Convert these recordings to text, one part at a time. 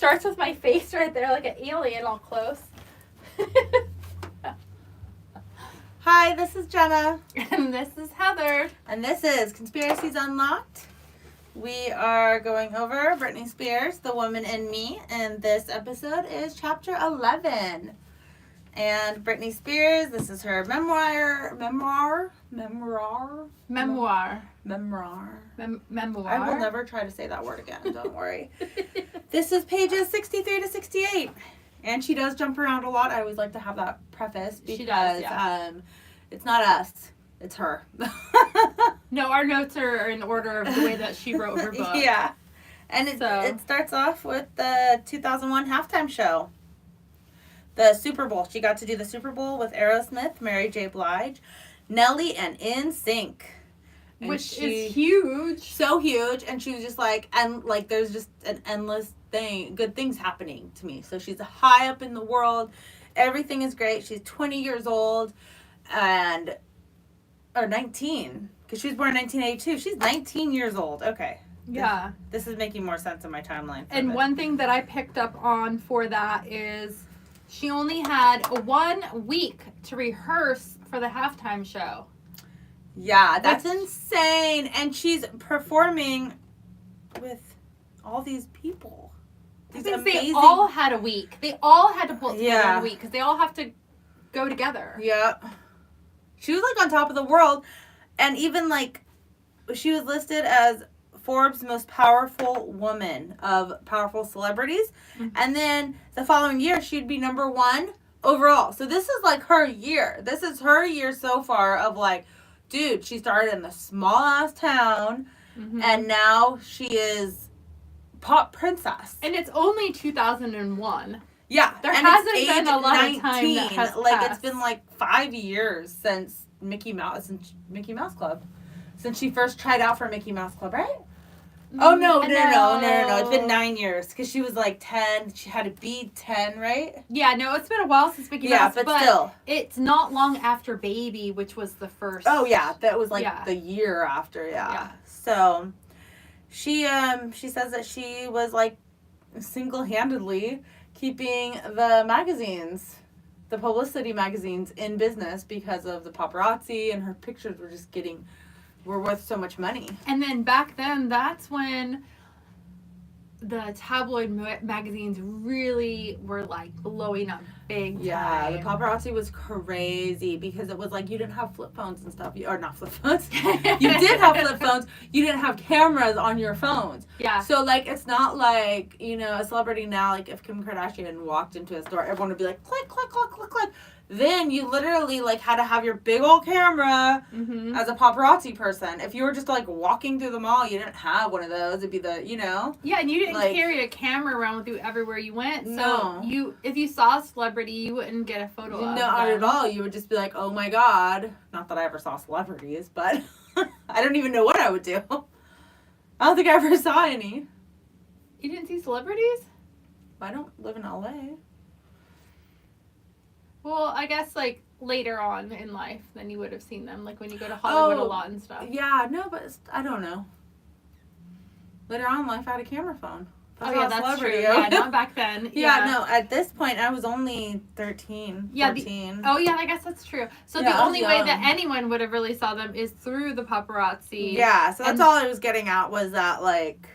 starts with my face right there like an alien all close. Hi, this is Jenna. And this is Heather. And this is Conspiracies Unlocked. We are going over Britney Spears, The Woman in Me, and this episode is Chapter 11. And Britney Spears, this is her memoir. Memoir. I will never try to say that word again, don't worry. This is pages 63 to 68. And she does jump around a lot. I always like to have that preface because she does, yeah. It's not us, it's her. No, our notes are in order of the way that she wrote her book. Yeah. And it starts off with the 2001 halftime show. The Super Bowl. She got to do the Super Bowl with Aerosmith, Mary J. Blige, Nelly, and NSYNC. Which is huge. So huge. And she was just like, and like there's just an endless good things happening to me. So she's high up in the world. Everything is great. She's 20 years old or 19. Because she was born in 1982. She's 19 years old. Okay. Yeah. This is making more sense in my timeline. And one thing that I picked up on for that is she only had 1 week to rehearse for the halftime show. Yeah, that's insane. And she's performing with all these people. They all had a week. They all had to pull it together in a week because they all have to go together. Yeah. She was like on top of the world. And even like she was listed as Forbes' most powerful woman of powerful celebrities. Mm-hmm. And then the following year, she'd be number 1 overall. So this is like her year. This is her year so far of like, dude, she started in the small ass town. Mm-hmm. And now she is pop princess. And it's only 2001. Yeah. There hasn't been a lot of time that has passed. It's been like 5 years since Mickey Mouse Club. Since she first tried out for Mickey Mouse Club, right? Oh, no. It's been 9 years. Because she was like 10. She had to be 10, right? Yeah, no, it's been a while since Mickey Mouse. Yeah, but still. It's not long after Baby, which was the first. Oh, yeah. That was like the year after, yeah. So, she says that she was like single-handedly keeping the magazines, the publicity magazines in business because of the paparazzi, and her pictures were worth so much money. And then back then, that's when the tabloid magazines really were like blowing up big time. Yeah, the paparazzi was crazy because it was like you didn't have flip phones and stuff. Or not flip phones. You did have flip phones. You didn't have cameras on your phones. Yeah. So like it's not like, you know, a celebrity now, like if Kim Kardashian walked into a store, everyone would be like, click, click, click, click, click. Then you literally like had to have your big old camera as a paparazzi person. If you were just like walking through the mall, you didn't have one of those. It'd be the, you know. Yeah, and you didn't carry a camera around with you everywhere you went. So if you saw a celebrity, you wouldn't get a photo of them. Not at all. You would just be like, oh my God. Not that I ever saw celebrities, but I don't even know what I would do. I don't think I ever saw any. You didn't see celebrities? I don't live in LA. Well, I guess, like, later on in life, then you would have seen them, like, when you go to Hollywood a lot and stuff. Yeah, no, but I don't know. Later on in life, I had a camera phone. That's true. Yeah, not back then. Yeah, no, at this point, I was only 13, 14. I guess that's true. So the only way that anyone would have really saw them is through the paparazzi. Yeah, so that's all I was getting at was that, like,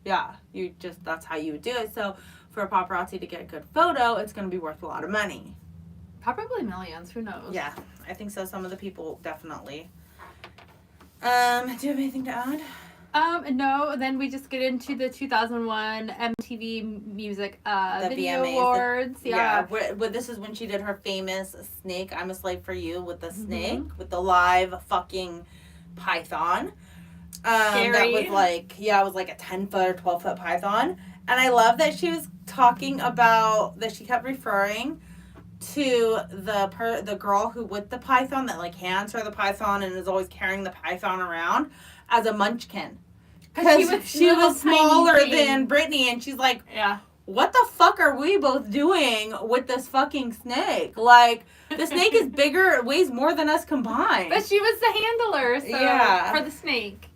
that's how you would do it. So for a paparazzi to get a good photo, it's going to be worth a lot of money. Probably millions. Who knows? Yeah, I think so. Some of the people definitely. Do you have anything to add? No. Then we just get into the 2001 MTV Music Video VMAs, Awards. Yeah. This is when she did her famous snake. I'm a slave for you with the snake with the live fucking python. Scary. That was like it was like a 10-foot or 12-foot python, and I love that she was talking about that. She kept referring to the girl who with the python that like hands her the python and is always carrying the python around as a munchkin. Because she was smaller than Britney, and she's like, what the fuck are we both doing with this fucking snake? Like, the snake is bigger, it weighs more than us combined. But she was the handler for the snake.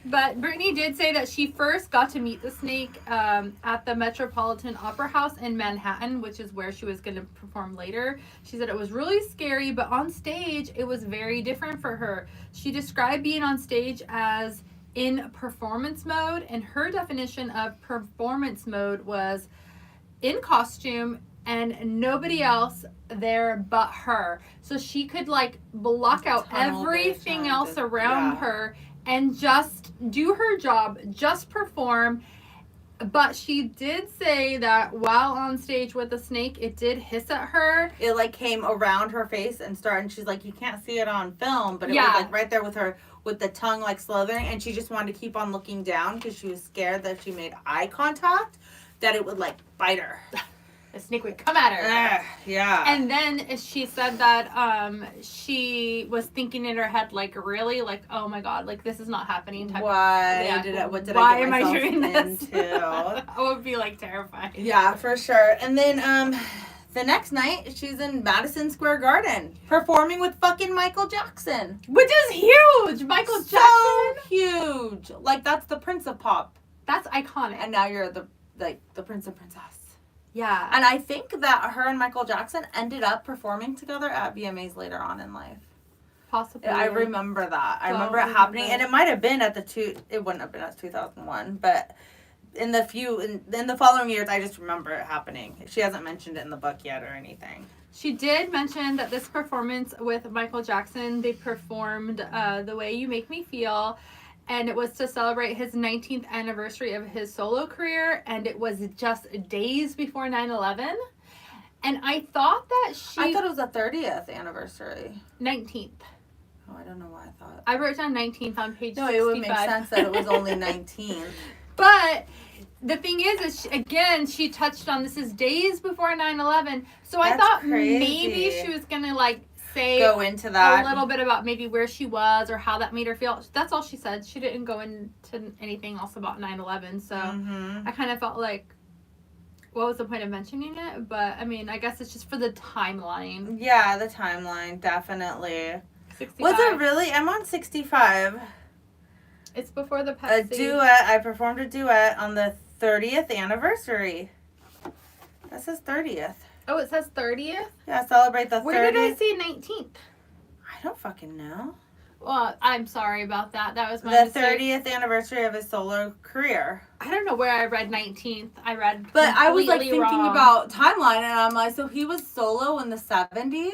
But Britney did say that she first got to meet the snake at the Metropolitan Opera House in Manhattan, which is where she was going to perform later. She said it was really scary, but on stage, it was very different for her. She described being on stage as in performance mode, and her definition of performance mode was in costume and nobody else there but her. So she could like block out everything else around her and just do her job, just perform. But she did say that while on stage with the snake, it did hiss at her. It like came around her face and started, and she's like, you can't see it on film, but it was like right there with her, with the tongue like slithering, and she just wanted to keep on looking down because she was scared that if she made eye contact, that it would like bite her. The snake would come at her. Yeah. And then she said that she was thinking in her head, like, really? Like, oh my God, like, this is not happening. Why did I get myself into? That would be, like, terrifying. Yeah, for sure. And then the next night, she's in Madison Square Garden performing with fucking Michael Jackson. Which is huge! Michael Jackson! So huge! Like, that's the Prince of Pop. That's iconic. And now you're the Prince and Princess. Yeah. And I think that her and Michael Jackson ended up performing together at VMAs later on in life. Possibly. I remember that. I remember it happening. And it might have been at it wouldn't have been at 2001, but in the following years, I just remember it happening. She hasn't mentioned it in the book yet or anything. She did mention that this performance with Michael Jackson, they performed The Way You Make Me Feel, and it was to celebrate his 19th anniversary of his solo career, and it was just days before 9/11. And I thought that I thought it was the 30th anniversary. 19th. Oh, I don't know why I thought. I wrote down 19th on page 65. No, it would make sense that it was only 19th. But the thing is she touched on this is days before 9/11. So I thought maybe she was going to like go into that a little bit about maybe where she was or how that made her feel. That's all she said. She didn't go into anything else about 9/11. So I kind of felt like, what was the point of mentioning it? But I mean, I guess it's just for the timeline. Yeah, the timeline, definitely. 65. Was it really? I'm on 65. It's before the Pepsi. A duet. I performed a duet on the 30th anniversary. That says 30th. Oh, it says 30th? Yeah, celebrate the 30th. Where did I see 19th? I don't fucking know. Well, I'm sorry about that. That was my mistake. 30th anniversary of his solo career. I don't know where I read 19th. I read But I was like thinking wrong. about timeline, and I'm like, so he was solo in the 70s?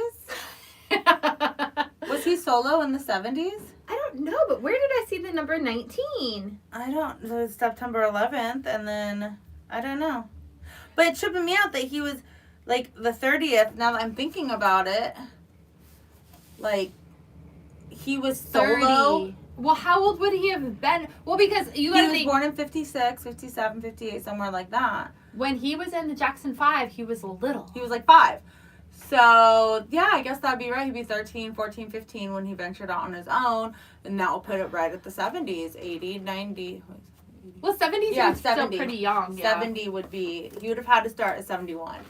Was he solo in the 70s? I don't know, but where did I see the number 19? I don't know. It was September 11th, and then I don't know. But it tripped me out that he was like the 30th. Now that I'm thinking about it, like he was solo. 30. Well, how old would he have been? Well, because he was born in 56, 57, 58, somewhere like that. When he was in the Jackson 5, he was little. He was like 5. So, yeah, I guess that'd be right. He'd be 13, 14, 15 when he ventured out on his own. And that will put it right at the 70s, 80, 90. Well, 70s yeah, was still pretty young. Yeah. 70 would be, he would have had to start at 71.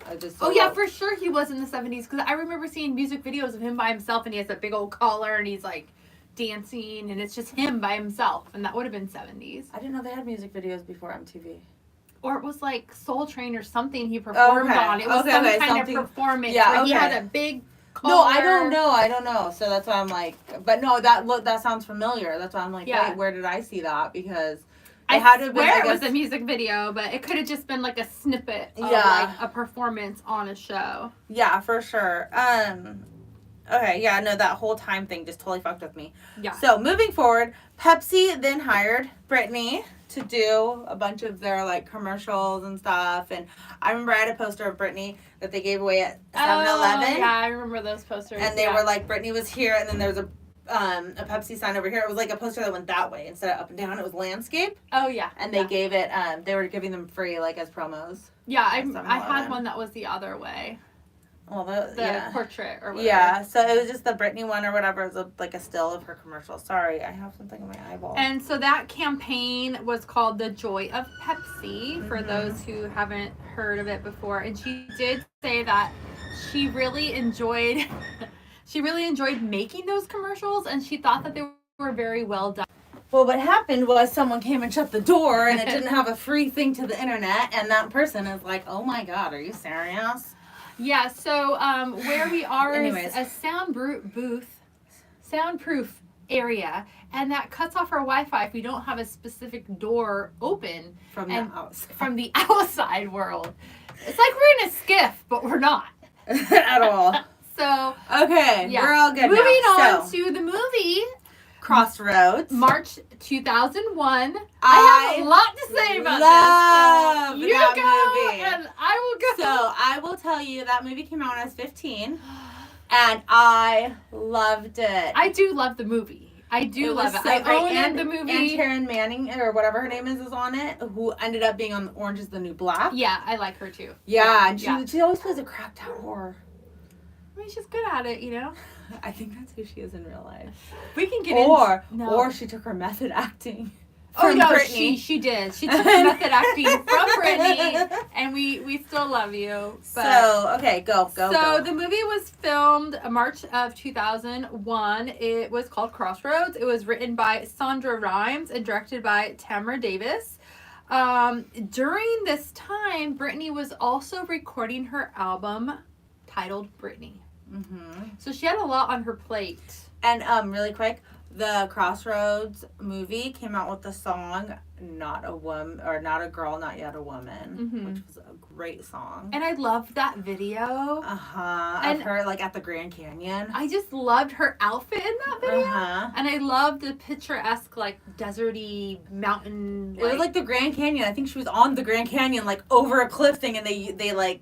Yeah, for sure he was in the 70s. Because I remember seeing music videos of him by himself, and he has a big old collar, and he's like dancing, and it's just him by himself. And that would have been 70s. I didn't know they had music videos before MTV. Or it was like Soul Train or something he performed on. It was some kind of performance where he had a big collar. No, I don't know. So that's why I'm like, but no, that sounds familiar. That's why I'm like, wait, where did I see that? Because I had to swear it was a music video, but it could have just been like a snippet of like a performance on a show. Yeah, for sure. Okay, yeah, no, that whole time thing just totally fucked with me. Yeah. So moving forward, Pepsi then hired Britney to do a bunch of their like commercials and stuff, and I remember I had a poster of Britney that they gave away at 7-Eleven. Yeah, I remember those posters. And they were like, Britney was here, and then there was a Pepsi sign over here. It was like a poster that went that way instead of up and down. It was landscape. Oh yeah. And they gave it. They were giving them free like as promos. Yeah, I had one that was the other way. Well, the portrait or whatever. Yeah, so it was just the Britney one or whatever. It was like a still of her commercial. Sorry, I have something in my eyeball. And so that campaign was called The Joy of Pepsi, for those who haven't heard of it before. And she did say that she really enjoyed making those commercials, and she thought that they were very well done. Well, what happened was someone came and shut the door, and it didn't have a free thing to the internet, and that person is like, oh my god, are you serious? Yeah, so where we are Anyways. is a soundproof area, and that cuts off our Wi-Fi if we don't have a specific door open From the outside world. It's like we're in a skiff, but we're not. At all. So, okay, yeah. we're all good Moving now. on to the movie Crossroads. March 2001. I have a lot to say about love this. So you that go, movie. and I will go. So I will tell you that movie came out when I was 15, and I loved it. I do love the movie. I do love it. So I great. own and the movie. And Taryn Manning, or whatever her name is on it, who ended up being on Orange is the New Black. Yeah, I like her too. Yeah, and she always plays a cracked out whore. I mean, she's good at it, you know? I think that's who she is in real life. We can get into... Or she took her method acting from from no, Britney. she did. She took method acting from Britney, and we still love you. But, So, okay, go. So, the movie was filmed March of 2001. It was called Crossroads. It was written by Sandra Rhimes and directed by Tamara Davis. During this time, Britney was also recording her album titled Britney. Mm-hmm. So she had a lot on her plate. And really quick, the Crossroads movie came out with the song "Not a Woman" or "Not a Girl, Not Yet a Woman," which was a great song. And I loved that video. Of her like at the Grand Canyon. I just loved her outfit in that video. And I loved the picturesque, like, deserty mountain. It was like the Grand Canyon. I think she was on the Grand Canyon, like over a cliff thing, and they like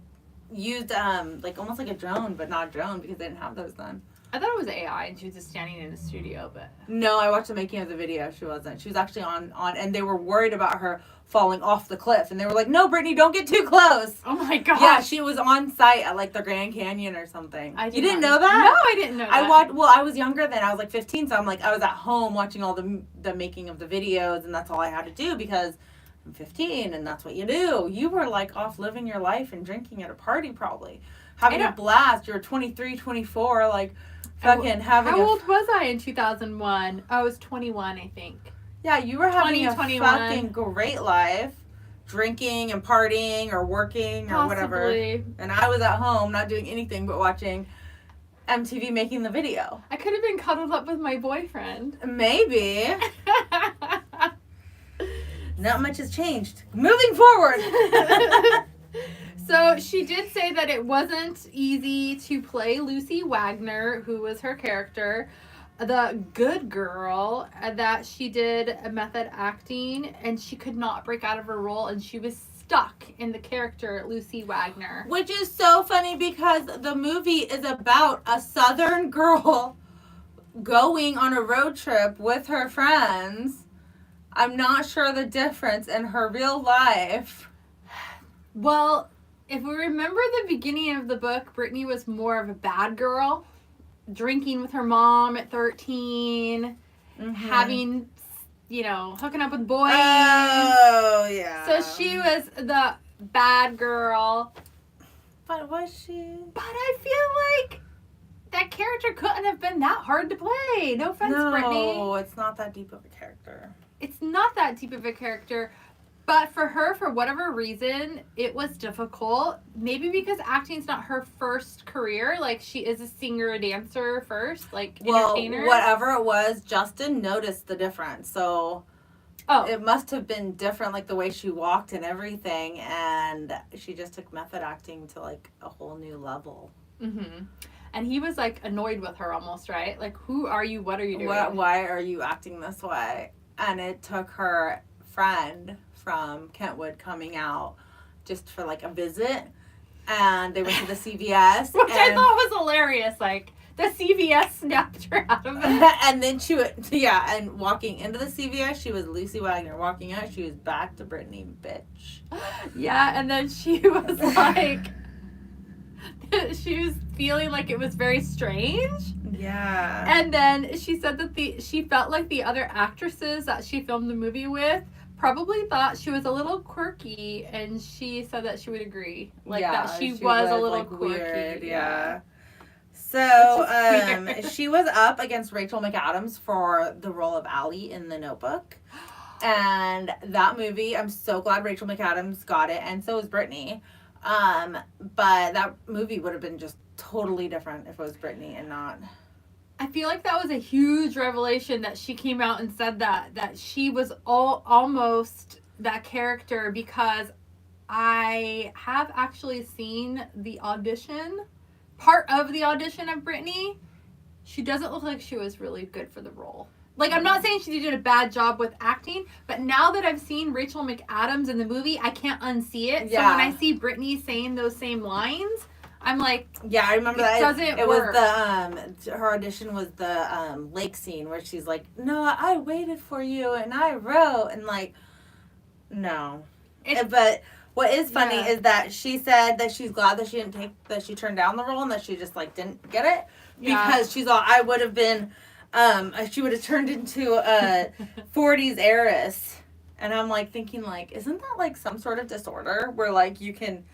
used like almost like a drone, but not a drone because they didn't have those then. I thought it was AI and she was just standing in a studio, but no, I watched the making of the video. She wasn't. She was actually on, and they were worried about her falling off the cliff, and they were like, "No, Brittany, don't get too close." Oh my gosh. Yeah, she was on site at like the Grand Canyon or something. You didn't know that? No, I didn't know that. I was younger then. I was like 15, so I was at home watching all the making of the videos, and that's all I had to do because I'm 15, and that's what you do. You were like off living your life and drinking at a party, probably having a blast. You were 23, 24, like fucking having. How old was I in 2001? I was 21, I think. Yeah, you were having a 21. fucking great life, drinking and partying or working or whatever. And I was at home not doing anything but watching MTV making the video. I could have been cuddled up with my boyfriend. Maybe. Not much has changed. Moving forward. So she did say that it wasn't easy to play Lucy Wagner, who was her character, the good girl, that she did method acting, and she could not break out of her role, and she was stuck in the character Lucy Wagner. Which is so funny because the movie is about a Southern girl going on a road trip with her friends. I'm not sure the difference in her real life. Well, if we remember the beginning of the book, Britney was more of a bad girl, drinking with her mom at 13, having, hooking up with boys. Oh, yeah. So she was the bad girl. But was she? But I feel like that character couldn't have been that hard to play. No offense, Britney. No, it's not that deep of a character. It's not that deep of a character. But for her, for whatever reason, it was difficult. Maybe because acting's not her first career. Like, she is a singer, a dancer first, like, entertainer. Whatever it was, Justin noticed the difference. So, it must have been different, like, the way she walked and everything. And she just took method acting to, like, a whole new level. Mm-hmm. And he was, like, annoyed with her almost, right? Like, who are you? What are you doing? Why are you acting this way? And it took her friend from Kentwood coming out just for like a visit, and they went to the CVS, which I thought was hilarious. Like, the CVS snapped her out of it, and then she went, and walking into the CVS, she was Lucy Wagner. Walking out, she was back to Britney, bitch. Yeah, and then she was like, she was feeling like it was very strange. Yeah. And then she said that she felt like the other actresses that she filmed the movie with probably thought she was a little quirky, and she said that she would agree. Like, that she was a little like, quirky. Weird, yeah. So, she was up against Rachel McAdams for the role of Allie in The Notebook. And that movie, I'm so glad Rachel McAdams got it, and so was Britney. But that movie would have been just totally different if it was Britney and not. I feel like that was a huge revelation that she came out and said that she was almost that character, because I have actually seen the audition, part of the audition of Britney. She doesn't look like she was really good for the role. Like, I'm not saying she did a bad job with acting, but now that I've seen Rachel McAdams in the movie, I can't unsee it. Yeah. So when I see Britney saying those same lines, I'm like, yeah, I remember that. It work. Was her audition was the lake scene where she's like, no, I waited for you and I wrote, and like, no. But what is funny is that she said that she's glad that she turned down the role and that she just like didn't get it, because she's all, I would have been, she would have turned into a 40s heiress. And I'm like thinking, like, isn't that like some sort of disorder where like you can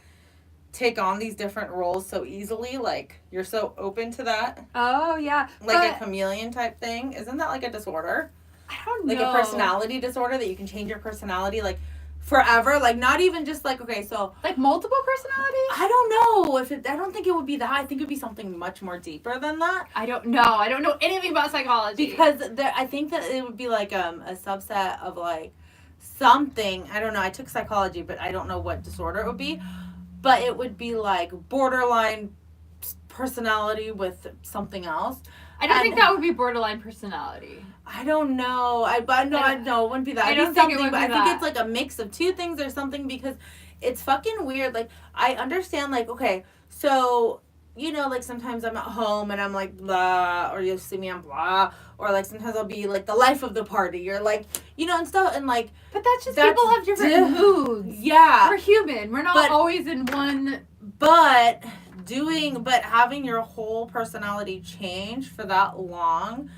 take on these different roles so easily? Like, you're so open to that. Oh, yeah. Like a chameleon type thing. Isn't that like a disorder? I don't know. Like a personality disorder that you can change your personality like forever. Like, not even just like, okay, so. Like multiple personalities? I don't know. I don't think it would be that. I think it would be something much more deeper than that. I don't know. I don't know anything about psychology. Because I think that it would be like a subset of like something. I don't know. I took psychology, but I don't know what disorder it would be. But it would be like borderline personality with something else. I don't think that would be borderline personality. I don't know. I know it wouldn't be that. I don't think it would be I that. think it's like a mix of two things or something, because it's fucking weird. Like, I understand, like, okay, so, you know, like sometimes I'm at home and I'm like blah, or you'll see me on blah, or like sometimes I'll be like the life of the party, or like, you know, and stuff, and like. But people have different moods. Yeah. We're human. We're not always in one. But having your whole personality change for that long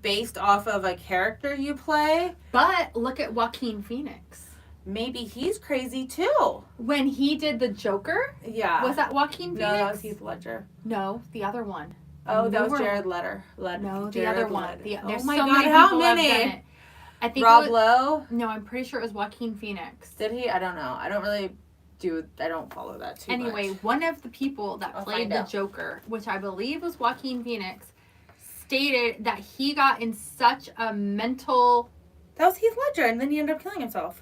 based off of a character you play. But look at Joaquin Phoenix. Maybe he's crazy too. When he did the Joker? Yeah. Was that Joaquin Phoenix? No, that was Heath Ledger. No, the other one. Oh, that was Jared Leto. No, the other one. Oh my God, how many? I think Rob Lowe? No, I'm pretty sure it was Joaquin Phoenix. Did he? I don't know. I don't follow that too much. Anyway, one of the people that played the Joker, which I believe was Joaquin Phoenix, stated that he got in such a mental... That was Heath Ledger, and then he ended up killing himself.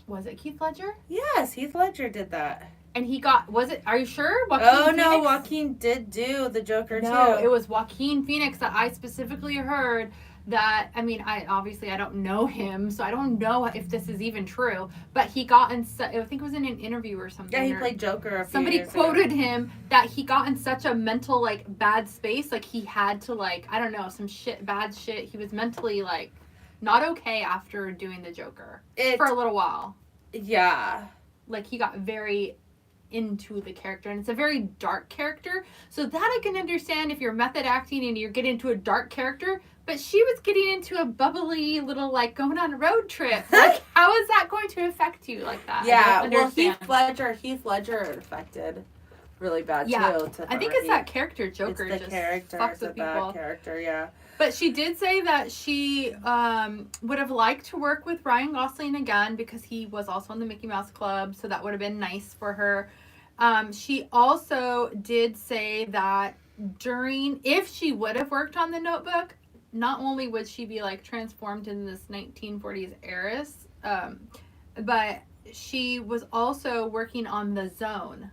Was it Heath Ledger? Yes, Heath Ledger did that. And he got... Was it... Are you sure? No, Joaquin did do the Joker too. No, it was Joaquin Phoenix that I specifically heard... That, I mean, I don't know him, so I don't know if this is even true, but he got in, I think it was in an interview or something. Yeah, he played Joker somebody quoted him that he got in such a mental, like, bad space, like, he had to, like, I don't know, some bad shit. He was mentally, like, not okay after doing the Joker for a little while. Yeah. Like, he got very into the character, and it's a very dark character, so that I can understand if you're method acting and you're getting into a dark character. But she was getting into a bubbly little, like, going on a road trip. Like, how is that going to affect you like that? Yeah, well, Heath Ledger affected really bad, too. I think it's that character, Joker. It's the just character. Fucks it's with a people. Bad character, yeah. But she did say that she would have liked to work with Ryan Gosling again, because he was also in the Mickey Mouse Club, so that would have been nice for her. She also did say that if she would have worked on The Notebook, not only would she be like transformed in this 1940s heiress, but she was also working on The Zone.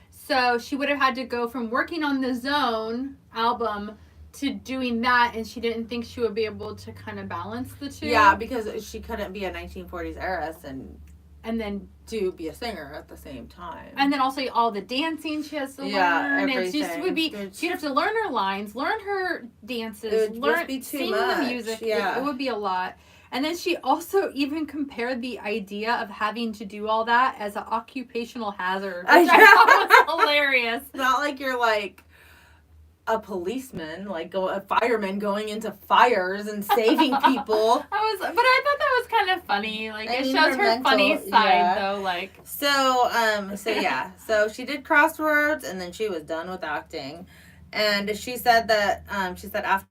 So she would have had to go from working on The Zone album to doing that, and she didn't think she would be able to kind of balance the two. Yeah, because she couldn't be a 1940s heiress and then be a singer at the same time. And then also all the dancing she has to learn. Everything. It just would be, she'd have to learn her lines, learn her dances, it would learn, be too sing much. the music. Yeah. It would be a lot. And then she also even compared the idea of having to do all that as an occupational hazard, which I thought was hilarious. It's not like you're like a policeman, like a fireman going into fires and saving people. But I thought that was kind of funny. Like, it shows her funny side, though. Like, so yeah. So she did Crossroads, and then she was done with acting. And she said that after